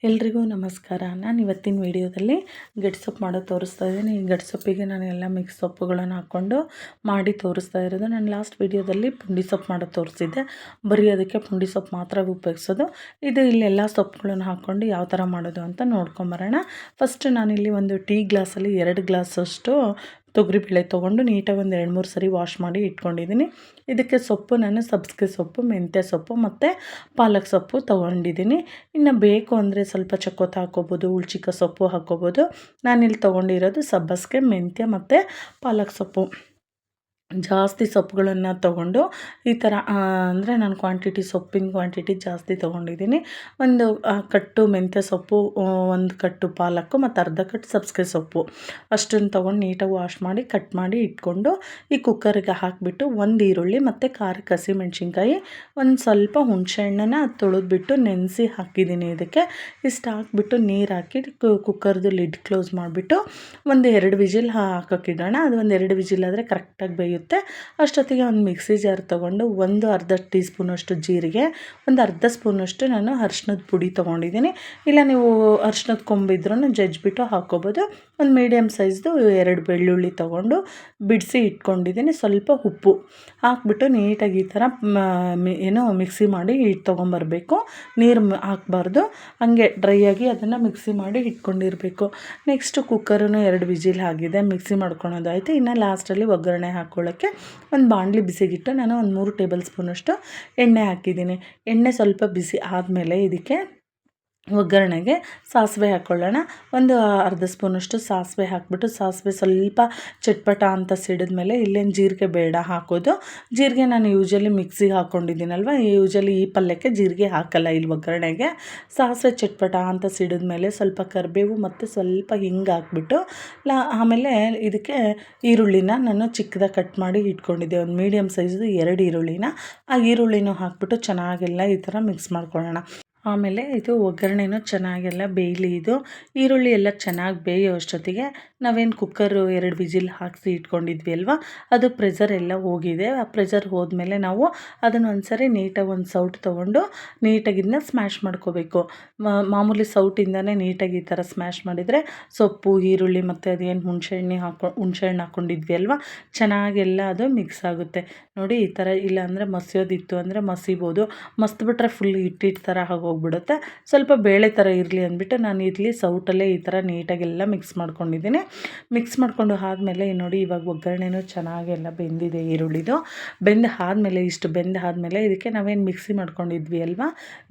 ಎಲ್ರಿಗೂ ನಮಸ್ಕಾರ. ನಾನು ಇವತ್ತಿನ ವಿಡಿಯೋದಲ್ಲಿ ಗಡ್ಡೆ ಸೊಪ್ಪು ಮಾಡೋದು ತೋರಿಸ್ತಾ ಇದ್ದೀನಿ. ಈ ಗಡ್ಡೆ ಸೊಪ್ಪಿಗೆ ನಾನು ಎಲ್ಲ ಮಿಕ್ಸ್ ಸೊಪ್ಪುಗಳನ್ನು ಹಾಕ್ಕೊಂಡು ಮಾಡಿ ತೋರಿಸ್ತಾ ಇರೋದು. ನಾನು ಲಾಸ್ಟ್ ವಿಡಿಯೋದಲ್ಲಿ ಪುಂಡಿ ಸೊಪ್ಪು ಮಾಡೋದು ತೋರಿಸಿದ್ದೆ. ಬರೀ ಅದಕ್ಕೆ ಪುಂಡಿ ಸೊಪ್ಪು ಮಾತ್ರ ಉಪಯೋಗಿಸೋದು. ಇದು ಇಲ್ಲೆಲ್ಲ ಸೊಪ್ಪುಗಳನ್ನು ಹಾಕ್ಕೊಂಡು ಯಾವ ಥರ ಮಾಡೋದು ಅಂತ ನೋಡ್ಕೊಂಬರೋಣ. ಫಸ್ಟ್ ನಾನಿಲ್ಲಿ ಒಂದು ಟೀ ಗ್ಲಾಸಲ್ಲಿ 2 ಗ್ಲಾಸಷ್ಟು ತೊಗರಿಬೇಳೆ ತೊಗೊಂಡು ನೀಟಾಗಿ ಒಂದು 2-3 ಸರಿ ವಾಶ್ ಮಾಡಿ ಇಟ್ಕೊಂಡಿದ್ದೀನಿ. ಇದಕ್ಕೆ ಸೊಪ್ಪು ನಾನು ಸಬ್ಬಸಿಗೆ ಸೊಪ್ಪು, ಮೆಂತ್ಯ ಸೊಪ್ಪು ಮತ್ತು ಪಾಲಕ್ ಸೊಪ್ಪು ತೊಗೊಂಡಿದ್ದೀನಿ. ಇನ್ನು ಬೇಕು ಅಂದರೆ ಸ್ವಲ್ಪ ಚಕ್ಕೋತ ಹಾಕ್ಕೋಬೋದು, ಉಳ್ಚಿಕ ಸೊಪ್ಪು ಹಾಕ್ಕೋಬೋದು. ನಾನಿಲ್ಲಿ ತೊಗೊಂಡಿರೋದು ಸಬ್ಬಸಿಗೆ, ಮೆಂತ್ಯ ಮತ್ತು ಪಾಲಕ್ ಸೊಪ್ಪು. ಜಾಸ್ತಿ ಸೊಪ್ಪುಗಳನ್ನು ತೊಗೊಂಡು ಈ ಥರ ಅಂದರೆ ನಾನು ಸೊಪ್ಪಿನ ಕ್ವಾಂಟಿಟಿ ಜಾಸ್ತಿ ತೊಗೊಂಡಿದ್ದೀನಿ. ಒಂದು ಕಟ್ಟು ಮೆಂತ್ಯ ಸೊಪ್ಪು, ಒಂದು ಕಟ್ಟು ಪಾಲಕ್ಕು ಮತ್ತು ಅರ್ಧ ಕಟ್ಟು ಸಬ್ಬಸಿಗೆ ಸೊಪ್ಪು ಅಷ್ಟನ್ನು ತೊಗೊಂಡು ನೀಟಾಗಿ ವಾಶ್ ಮಾಡಿ ಕಟ್ ಮಾಡಿ ಇಟ್ಕೊಂಡು ಈ ಕುಕ್ಕರಿಗೆ ಹಾಕಿಬಿಟ್ಟು ಒಂದು ಈರುಳ್ಳಿ ಮತ್ತು ಖಾರಕ್ಕೆ ಹಸಿಮೆಣ್ಸಿನ್ಕಾಯಿ, ಒಂದು ಸ್ವಲ್ಪ ಹುಣಸೆಹಣ್ಣನ್ನು ತೊಳೆದ್ಬಿಟ್ಟು ನೆನೆಸಿ ಹಾಕಿದ್ದೀನಿ. ಇದಕ್ಕೆ ಇಷ್ಟು ಹಾಕ್ಬಿಟ್ಟು ನೀರು ಹಾಕಿ ಕುಕ್ಕರ್ದು ಲಿಡ್ ಕ್ಲೋಸ್ ಮಾಡಿಬಿಟ್ಟು ಒಂದು 2 ವಿಜಿಲ್ ಹಾಕೋಕ್ಕಿಡೋಣ. ಅದು ಒಂದು 2 ವಿಜಿಲ್ ಆದರೆ ಕರೆಕ್ಟಾಗಿ ಬೇಯುತ್ತೆ. ಅಷ್ಟೊತ್ತಿಗೆ ಒಂದು ಮಿಕ್ಸಿ ಜಾರ್ ತೊಗೊಂಡು ಒಂದು ಅರ್ಧ ಟೀ ಸ್ಪೂನಷ್ಟು ಜೀರಿಗೆ, ಒಂದು ಅರ್ಧ ಸ್ಪೂನಷ್ಟು ನಾನು ಅರಿಶಿನದ ಪುಡಿ ತೊಗೊಂಡಿದ್ದೀನಿ. ಇಲ್ಲ ನೀವು ಅರಿಶಿನದ ಕೊಂಬಿದ್ರೂ ಜಜ್ಜಿಬಿಟ್ಟು ಹಾಕ್ಕೋಬೋದು. ಒಂದು ಮೀಡಿಯಮ್ ಸೈಜ್ದು 2 ಬೆಳ್ಳುಳ್ಳಿ ತೊಗೊಂಡು ಬಿಡಿಸಿ ಇಟ್ಕೊಂಡಿದ್ದೀನಿ. ಸ್ವಲ್ಪ ಉಪ್ಪು ಹಾಕ್ಬಿಟ್ಟು ನೀಟಾಗಿ ಈ ಥರ ಮಿಕ್ಸಿ ಮಾಡಿ ತೊಗೊಂಬರಬೇಕು. ನೀರು ಹಾಕಬಾರ್ದು, ಹಂಗೆ ಡ್ರೈಯಾಗಿ ಅದನ್ನು ಮಿಕ್ಸಿ ಮಾಡಿ ಇಟ್ಕೊಂಡಿರಬೇಕು. ನೆಕ್ಸ್ಟು ಕುಕ್ಕರನ್ನು 2 ವಿಜಿಲ್ ಆಗಿದೆ, ಮಿಕ್ಸಿ ಮಾಡ್ಕೊಳೋದಾಯಿತು. ಇನ್ನು ಲಾಸ್ಟಲ್ಲಿ ಒಗ್ಗರಣೆ ಹಾಕ್ಕೊಳ್ಳೋಕ್ಕೆ ಒಂದು ಬಾಣಲಿ ಬಿಸಿಗಿಟ್ಟು ನಾನು ಒಂದು 3 ಟೇಬಲ್ ಸ್ಪೂನಷ್ಟು ಎಣ್ಣೆ ಹಾಕಿದ್ದೀನಿ. ಎಣ್ಣೆ ಸ್ವಲ್ಪ ಬಿಸಿ ಆದಮೇಲೆ ಇದಕ್ಕೆ ಒಗ್ಗರಣೆಗೆ ಸಾಸಿವೆ ಹಾಕ್ಕೊಳ್ಳೋಣ. ಒಂದು ಅರ್ಧ ಸ್ಪೂನಷ್ಟು ಸಾಸಿವೆ ಹಾಕ್ಬಿಟ್ಟು ಸಾಸಿವೆ ಸ್ವಲ್ಪ ಚಟ್ಪಟ ಅಂತ ಸಿಡಿದ್ಮೇಲೆ ಇಲ್ಲೇನು ಜೀರಿಗೆ ಬೇಡ ಹಾಕೋದು. ಜೀರಿಗೆ ನಾನು ಯೂಶಲಿ ಮಿಕ್ಸಿಗೆ ಹಾಕ್ಕೊಂಡಿದ್ದೀನಲ್ವ, ಯೂಶಲಿ ಈ ಪಲ್ಯಕ್ಕೆ ಜೀರಿಗೆ ಹಾಕಲ್ಲ ಇಲ್ಲಿ ಒಗ್ಗರಣೆಗೆ. ಸಾಸಿವೆ ಚಟ್ಪಟ ಅಂತ ಸಿಡಿದ್ಮೇಲೆ ಸ್ವಲ್ಪ ಕರಿಬೇವು ಮತ್ತು ಸ್ವಲ್ಪ ಹಿಂಗೆ ಹಾಕ್ಬಿಟ್ಟು ಆಮೇಲೆ ಇದಕ್ಕೆ ಈರುಳ್ಳಿನ ನಾನು ಚಿಕ್ಕದಾಗಿ ಕಟ್ ಮಾಡಿ ಇಟ್ಕೊಂಡಿದ್ದೆ. ಒಂದು ಮೀಡಿಯಮ್ ಸೈಜ್ದು 2 ಈರುಳ್ಳಿನ, ಆ ಈರುಳ್ಳಿನೂ ಹಾಕ್ಬಿಟ್ಟು ಚೆನ್ನಾಗೆಲ್ಲ ಈ ಥರ ಮಿಕ್ಸ್ ಮಾಡ್ಕೊಳ್ಳೋಣ. ಆಮೇಲೆ ಇದು ಒಗ್ಗರಣೆನೂ ಚೆನ್ನಾಗೆಲ್ಲ ಬೇಯಲಿ. ಇದು ಈರುಳ್ಳಿ ಎಲ್ಲ ಚೆನ್ನಾಗಿ ಬೇಯೋ ಅಷ್ಟೊತ್ತಿಗೆ ನಾವೇನು ಕುಕ್ಕರು 2 ವಿಜಿಲ್ ಹಾಕಿಸಿ ಇಟ್ಕೊಂಡಿದ್ವಿ ಅಲ್ವಾ, ಅದು ಪ್ರೆಷರ್ ಎಲ್ಲ ಹೋಗಿದೆ. ಆ ಪ್ರೆಷರ್ ಹೋದ್ಮೇಲೆ ನಾವು ಅದನ್ನು ಒಂದ್ಸರಿ ನೀಟಾಗಿ ಒಂದು ಸೌಟು ತೊಗೊಂಡು ನೀಟಾಗಿ ಇದನ್ನ ಸ್ಮ್ಯಾಶ್ ಮಾಡ್ಕೋಬೇಕು. ಮಾಮೂಲಿ ಸೌಟಿಂದನೇ ನೀಟಾಗಿ ಈ ಥರ ಸ್ಮ್ಯಾಶ್ ಮಾಡಿದರೆ ಸೊಪ್ಪು, ಈರುಳ್ಳಿ ಮತ್ತು ಅದೇನು ಹುಣಸೆಹಣ್ಣು ಹಾಕ್ಕೊಂಡಿದ್ವಿ ಅಲ್ವಾ, ಚೆನ್ನಾಗೆಲ್ಲ ಅದು ಮಿಕ್ಸ್ ಆಗುತ್ತೆ. ನೋಡಿ ಈ ಥರ. ಇಲ್ಲ ಅಂದರೆ ಮಸಿಯೋದಿತ್ತು ಅಂದರೆ ಮಸಿಬೋದು, ಮಸ್ತ್ಬಿಟ್ರೆ ಫುಲ್ ಹಿಟ್ಟಿಟ್ಟು ಥರ ಹೋಗ್ಬಿಡುತ್ತೆ. ಸ್ವಲ್ಪ ಬೇಳೆ ಥರ ಇರಲಿ ಅಂದ್ಬಿಟ್ಟು ನಾನು ಇಲ್ಲಿ ಸೌಟಲ್ಲೇ ಈ ಥರ ನೀಟಾಗೆಲ್ಲ ಮಿಕ್ಸ್ ಮಾಡ್ಕೊಂಡಿದ್ದೀನಿ. ಮಿಕ್ಸ್ ಮಾಡ್ಕೊಂಡು ಆದಮೇಲೆ ನೋಡಿ ಇವಾಗ ಒಗ್ಗರಣೆನೂ ಚೆನ್ನಾಗೆಲ್ಲ ಬೆಂದಿದೆ. ಈರುಳ್ಳಿದು ಇಷ್ಟು ಬೆಂದಾದಮೇಲೆ ಇದಕ್ಕೆ ನಾವೇನು ಮಿಕ್ಸಿ ಮಾಡ್ಕೊಂಡಿದ್ವಿ ಅಲ್ವಾ,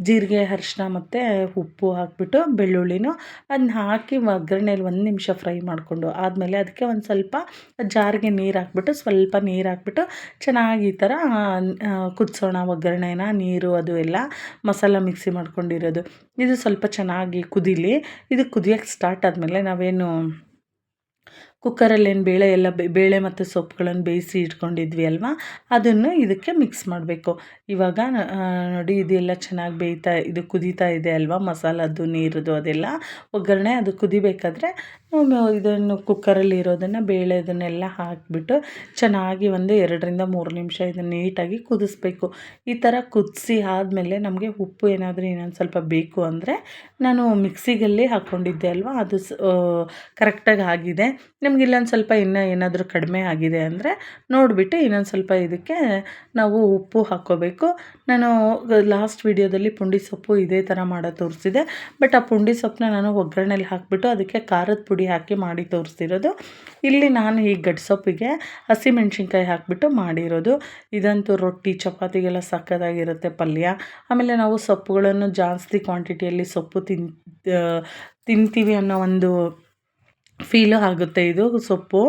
ಜೀರಿಗೆ, ಅರಿಶಿನ ಮತ್ತು ಉಪ್ಪು ಹಾಕ್ಬಿಟ್ಟು ಬೆಳ್ಳುಳ್ಳಿನೂ ಅದನ್ನ ಹಾಕಿ ಒಗ್ಗರಣೆಯಲ್ಲಿ 1 ನಿಮಿಷ ಫ್ರೈ ಮಾಡಿಕೊಂಡು ಆದಮೇಲೆ ಅದಕ್ಕೆ ಒಂದು ಸ್ವಲ್ಪ ಜಾರಿಗೆ ನೀರು ಹಾಕ್ಬಿಟ್ಟು ಚೆನ್ನಾಗಿ ಈ ಥರ ಕುದಿಸೋಣ. ಒಗ್ಗರಣೆನ, ನೀರು ಅದು ಎಲ್ಲ ಮಸಾಲ ಮಿಕ್ಸಿ ಮಾಡ್ಕೊಂಡಿರೋದು ಇದು ಸ್ವಲ್ಪ ಚೆನ್ನಾಗಿ ಕುದೀಲಿ. ಇದು ಕುದಿಯೋಕ್ಕೆ ಸ್ಟಾರ್ಟ್ ಆದಮೇಲೆ ನಾವೇನು ಕುಕ್ಕರಲ್ಲಿ ಬೇಳೆ ಮತ್ತು ಸೊಪ್ಪುಗಳನ್ನು ಬೇಯಿಸಿ ಇಟ್ಕೊಂಡಿದ್ವಿ ಅಲ್ವಾ, ಅದನ್ನು ಇದಕ್ಕೆ ಮಿಕ್ಸ್ ಮಾಡಬೇಕು. ಇವಾಗ ನೋಡಿ ಇದೆಲ್ಲ ಚೆನ್ನಾಗಿ ಇದು ಕುದೀತಾ ಇದೆ ಅಲ್ವಾ, ಮಸಾಲದ್ದು ನೀರದು ಅದೆಲ್ಲ ಒಗ್ಗರಣೆ. ಅದು ಕುದಿಬೇಕಾದ್ರೆ ಇದನ್ನು ಕುಕ್ಕರಲ್ಲಿ ಇರೋದನ್ನು ಅದನ್ನೆಲ್ಲ ಹಾಕಿಬಿಟ್ಟು ಚೆನ್ನಾಗಿ ಒಂದು 2-3 ನಿಮಿಷ ಇದನ್ನು ನೀಟಾಗಿ ಕುದಿಸ್ಬೇಕು. ಈ ಥರ ಕುದಿಸಿ ಆದಮೇಲೆ ನಮಗೆ ಉಪ್ಪು ಏನಾದರೂ ಇನ್ನೊಂದು ಸ್ವಲ್ಪ ಬೇಕು ಅಂದರೆ, ನಾನು ಮಿಕ್ಸಿಗಲ್ಲಿ ಹಾಕ್ಕೊಂಡಿದ್ದೆ ಅಲ್ವಾ, ಅದು ಕರೆಕ್ಟಾಗಿ ಆಗಿದೆ. ನಿಮ್ಗೆ ಇಲ್ಲೊಂದು ಸ್ವಲ್ಪ ಇನ್ನೂ ಏನಾದರೂ ಕಡಿಮೆ ಆಗಿದೆ ಅಂದರೆ ನೋಡಿಬಿಟ್ಟು ಇನ್ನೊಂದು ಸ್ವಲ್ಪ ಇದಕ್ಕೆ ನಾವು ಉಪ್ಪು ಹಾಕ್ಕೋಬೇಕು. ನಾನು ಲಾಸ್ಟ್ ವಿಡಿಯೋದಲ್ಲಿ ಪುಂಡಿ ಸೊಪ್ಪು ಇದೇ ಥರ ಮಾಡೋದು ತೋರಿಸಿದೆ. ಬಟ್ ಆ ಪುಂಡಿ ಸೊಪ್ಪನ್ನ ನಾನು ಒಗ್ಗರಣೆಲಿ ಹಾಕಿಬಿಟ್ಟು ಅದಕ್ಕೆ ಖಾರದ ಪುಡಿ ಹಾಕಿ ಮಾಡಿ ತೋರಿಸ್ತಿರೋದು. ಇಲ್ಲಿ ನಾನು ಈ ಗಡ್ಡೆ ಸೊಪ್ಪಿಗೆ ಹಸಿಮೆಣ್ಸಿನ್ಕಾಯಿ ಹಾಕಿಬಿಟ್ಟು ಮಾಡಿರೋದು. ಇದಂತೂ ರೊಟ್ಟಿ ಚಪಾತಿಗೆಲ್ಲ ಸಕ್ಕತ್ತಾಗಿರುತ್ತೆ ಪಲ್ಯ. ಆಮೇಲೆ ನಾವು ಸೊಪ್ಪುಗಳನ್ನು ಜಾಸ್ತಿ ಕ್ವಾಂಟಿಟಿಯಲ್ಲಿ ಸೊಪ್ಪು ತಿಂತೀವಿ ಅನ್ನೋ ಒಂದು ಫೀಲು ಆಗುತ್ತೆ. ಇದು ಸೊಪ್ಪು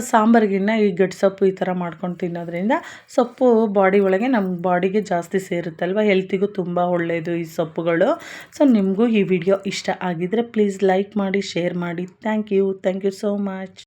ಸಾಂಬಾರಿಗಿನ್ನ ಈ ಗಡ್ಡೆ ಸೊಪ್ಪು ಈ ಥರ ಮಾಡ್ಕೊಂಡು ತಿನ್ನೋದ್ರಿಂದ ಸೊಪ್ಪು ಬಾಡಿ ಒಳಗೆ ನಮ್ಮ ಬಾಡಿಗೆ ಜಾಸ್ತಿ ಸೇರುತ್ತಲ್ವ, ಹೆಲ್ತಿಗೂ ತುಂಬ ಒಳ್ಳೆಯದು ಈ ಸೊಪ್ಪುಗಳು. ಸೊ ನಿಮಗೂ ಈ ವಿಡಿಯೋ ಇಷ್ಟ ಆಗಿದ್ದರೆ ಪ್ಲೀಸ್ ಲೈಕ್ ಮಾಡಿ, ಶೇರ್ ಮಾಡಿ. Thank you so much.